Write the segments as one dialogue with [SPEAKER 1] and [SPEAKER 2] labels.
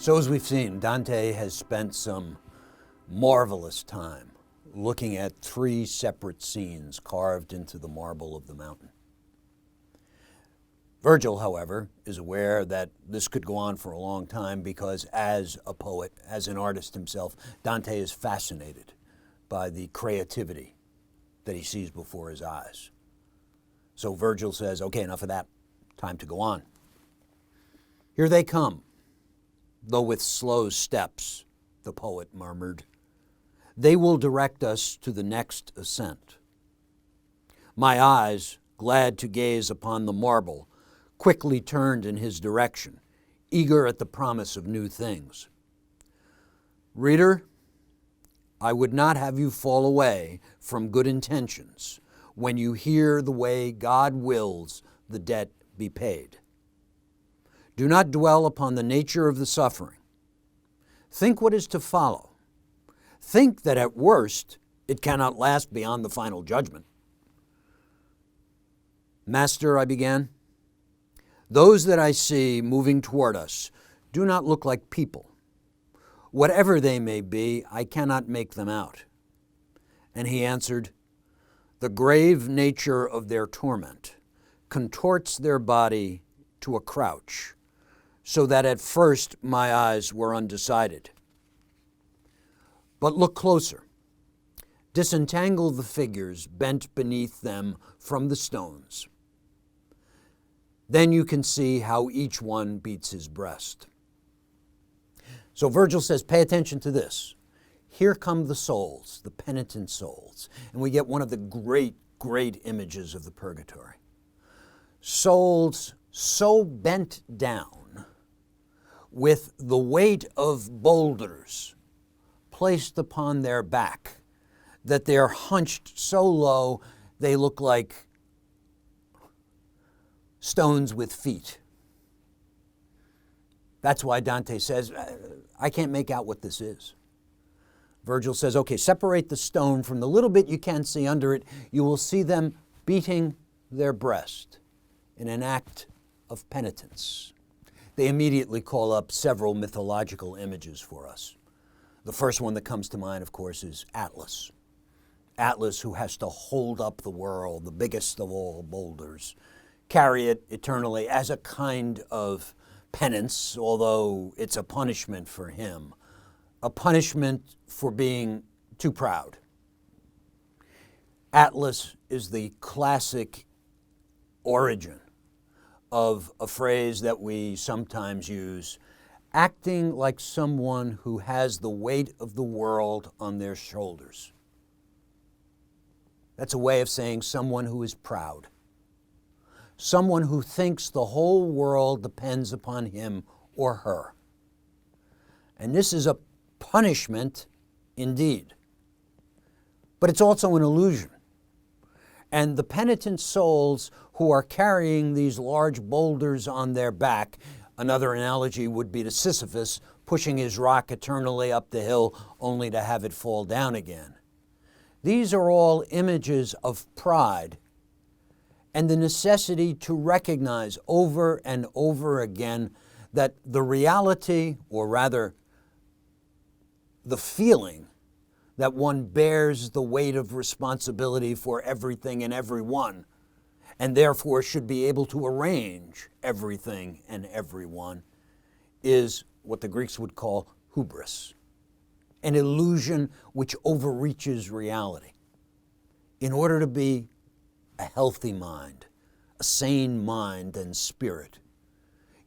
[SPEAKER 1] So as we've seen, Dante has spent some marvelous time looking at three separate scenes carved into the marble of the mountain. Virgil, however, is aware that this could go on for a long time because as a poet, as an artist himself, Dante is fascinated by the creativity that he sees before his eyes. So Virgil says, okay, enough of that, time to go on. Here they come, though with slow steps, the poet murmured. They will direct us to the next ascent. My eyes, glad to gaze upon the marble, quickly turned in his direction, eager at the promise of new things. Reader, I would not have you fall away from good intentions when you hear the way God wills the debt be paid. Do not dwell upon the nature of the suffering. Think what is to follow. Think that at worst it cannot last beyond the final judgment. Master, I began, those that I see moving toward us do not look like people. Whatever they may be, I cannot make them out. And he answered, the grave nature of their torment contorts their body to a crouch, so that at first my eyes were undecided. But look closer. Disentangle the figures bent beneath them from the stones. Then you can see how each one beats his breast. So Virgil says, pay attention to this. Here come the souls, the penitent souls. And we get one of the great, great images of the Purgatory. Souls so bent down with the weight of boulders placed upon their back that they're hunched so low they look like stones with feet. That's why Dante says, I can't make out what this is. Virgil says, okay, separate the stone from the little bit you can see under it. You will see them beating their breast in an act of penitence. They immediately call up several mythological images for us. The first one that comes to mind, of course, is Atlas. Atlas, who has to hold up the world, the biggest of all boulders, carry it eternally as a kind of penance, although it's a punishment for him, a punishment for being too proud. Atlas is the classic origin of a phrase that we sometimes use, acting like someone who has the weight of the world on their shoulders. That's a way of saying someone who is proud. Someone who thinks the whole world depends upon him or her. And this is a punishment indeed. But it's also an illusion. And the penitent souls who are carrying these large boulders on their back, another analogy would be to Sisyphus pushing his rock eternally up the hill only to have it fall down again. These are all images of pride and the necessity to recognize over and over again that the reality, or rather the feeling, that one bears the weight of responsibility for everything and everyone, and therefore should be able to arrange everything and everyone, is what the Greeks would call hubris, an illusion which overreaches reality. In order to be a healthy mind, a sane mind and spirit,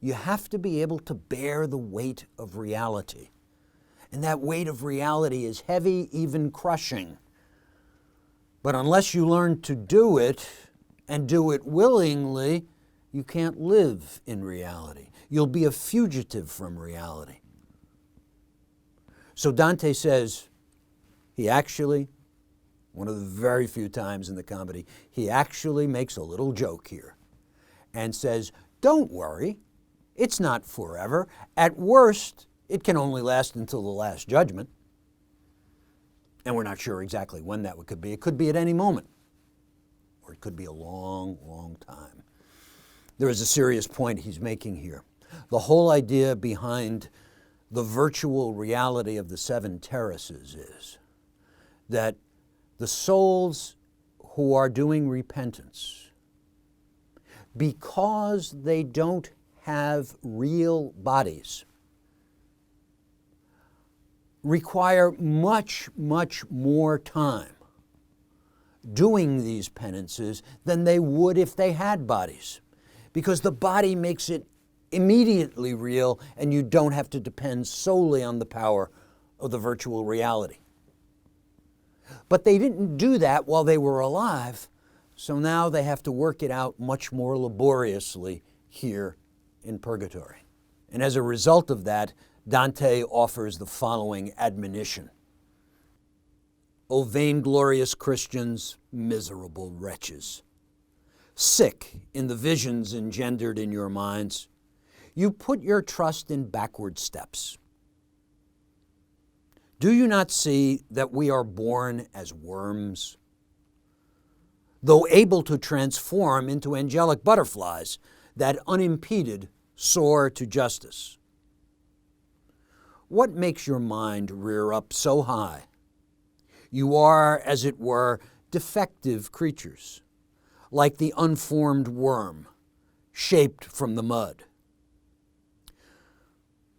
[SPEAKER 1] you have to be able to bear the weight of reality. And that weight of reality is heavy, even crushing. But unless you learn to do it, and do it willingly, you can't live in reality. You'll be a fugitive from reality. So Dante says, he actually, one of the very few times in the comedy, he actually makes a little joke here and says, don't worry, it's not forever. At worst, it can only last until the last judgment. And we're not sure exactly when that could be. It could be at any moment, or it could be a long, long time. There is a serious point he's making here. The whole idea behind the virtual reality of the seven terraces is that the souls who are doing repentance, because they don't have real bodies, require much, much more time doing these penances than they would if they had bodies, because the body makes it immediately real and you don't have to depend solely on the power of the virtual reality. But they didn't do that while they were alive, so now they have to work it out much more laboriously here in Purgatory. And as a result of that, Dante offers the following admonition. O vainglorious Christians, miserable wretches, sick in the visions engendered in your minds, you put your trust in backward steps. Do you not see that we are born as worms? Though able to transform into angelic butterflies that unimpeded soar to justice. What makes your mind rear up so high? You are, as it were, defective creatures, like the unformed worm, shaped from the mud.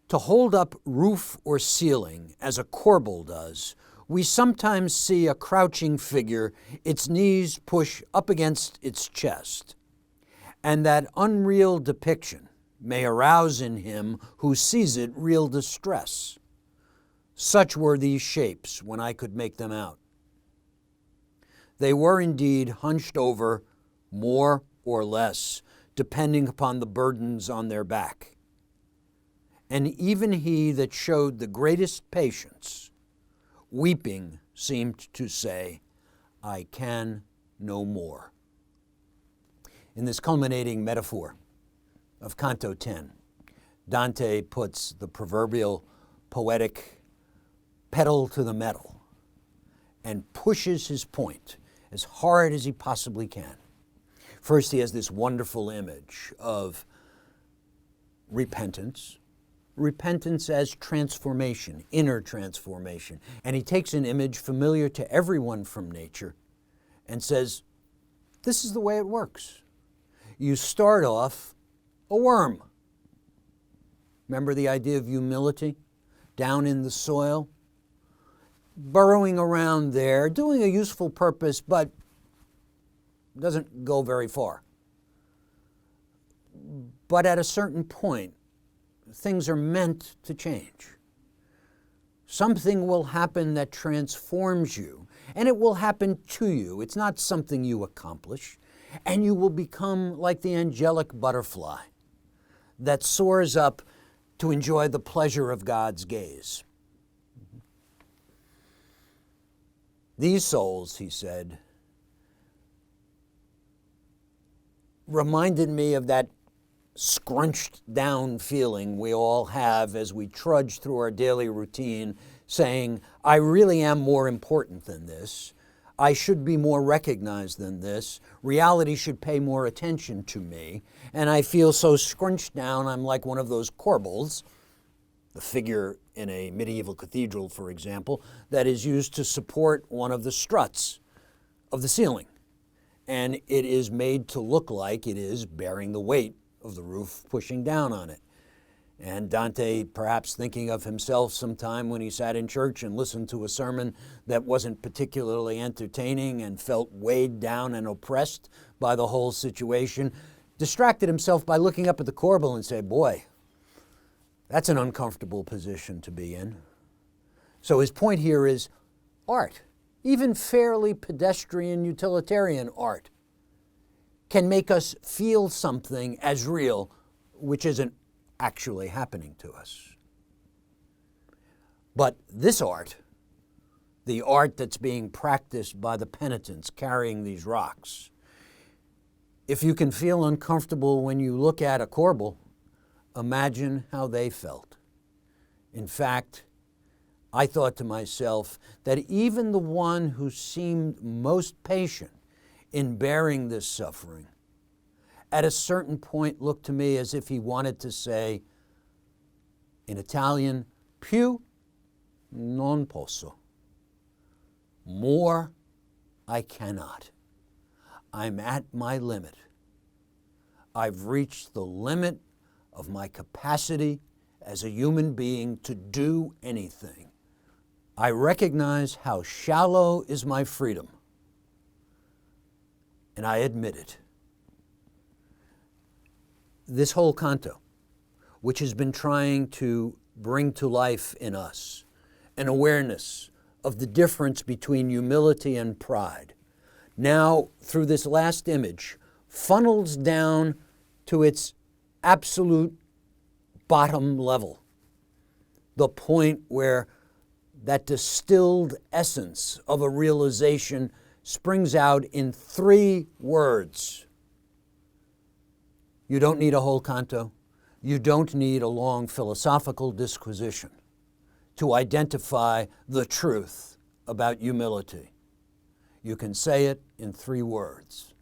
[SPEAKER 1] To hold up roof or ceiling, as a corbel does, we sometimes see a crouching figure, its knees push up against its chest, and that unreal depiction may arouse in him who sees it real distress. Such were these shapes when I could make them out. They were indeed hunched over, more or less, depending upon the burdens on their back. And even he that showed the greatest patience, weeping, seemed to say, I can no more. In this culminating metaphor of Canto 10, Dante puts the proverbial poetic pedal to the metal and pushes his point as hard as he possibly can. First, he has this wonderful image of repentance as transformation, inner transformation. And he takes an image familiar to everyone from nature and says, this is the way it works. You start off a worm. Remember the idea of humility? Down in the soil, burrowing around there, doing a useful purpose, but doesn't go very far. But at a certain point, things are meant to change. Something will happen that transforms you, and it will happen to you. It's not something you accomplish, and you will become like the angelic butterfly that soars up to enjoy the pleasure of God's gaze. These souls, he said, reminded me of that scrunched down feeling we all have as we trudge through our daily routine, saying, I really am more important than this. I should be more recognized than this. Reality should pay more attention to me. And I feel so scrunched down, I'm like one of those corbels, the figure in a medieval cathedral, for example, that is used to support one of the struts of the ceiling. And it is made to look like it is bearing the weight of the roof pushing down on it. And Dante, perhaps thinking of himself sometime when he sat in church and listened to a sermon that wasn't particularly entertaining and felt weighed down and oppressed by the whole situation, distracted himself by looking up at the corbel and said, boy, that's an uncomfortable position to be in. So his point here is art, even fairly pedestrian utilitarian art, can make us feel something as real, which isn't actually happening to us. But this art, the art that's being practiced by the penitents carrying these rocks, if you can feel uncomfortable when you look at a corbel, imagine how they felt. In fact, I thought to myself that even the one who seemed most patient in bearing this suffering, at a certain point looked to me as if he wanted to say, in Italian, Piu Non Posso. More I cannot. I'm at my limit. I've reached the limit of my capacity as a human being to do anything. I recognize how shallow is my freedom, and I admit it. This whole canto, which has been trying to bring to life in us an awareness of the difference between humility and pride, now through this last image funnels down to its absolute bottom level, the point where that distilled essence of a realization springs out in 3 words. You don't need a whole canto. You don't need a long philosophical disquisition to identify the truth about humility. You can say it in 3 words.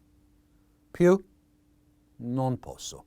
[SPEAKER 1] Piu Non Posso.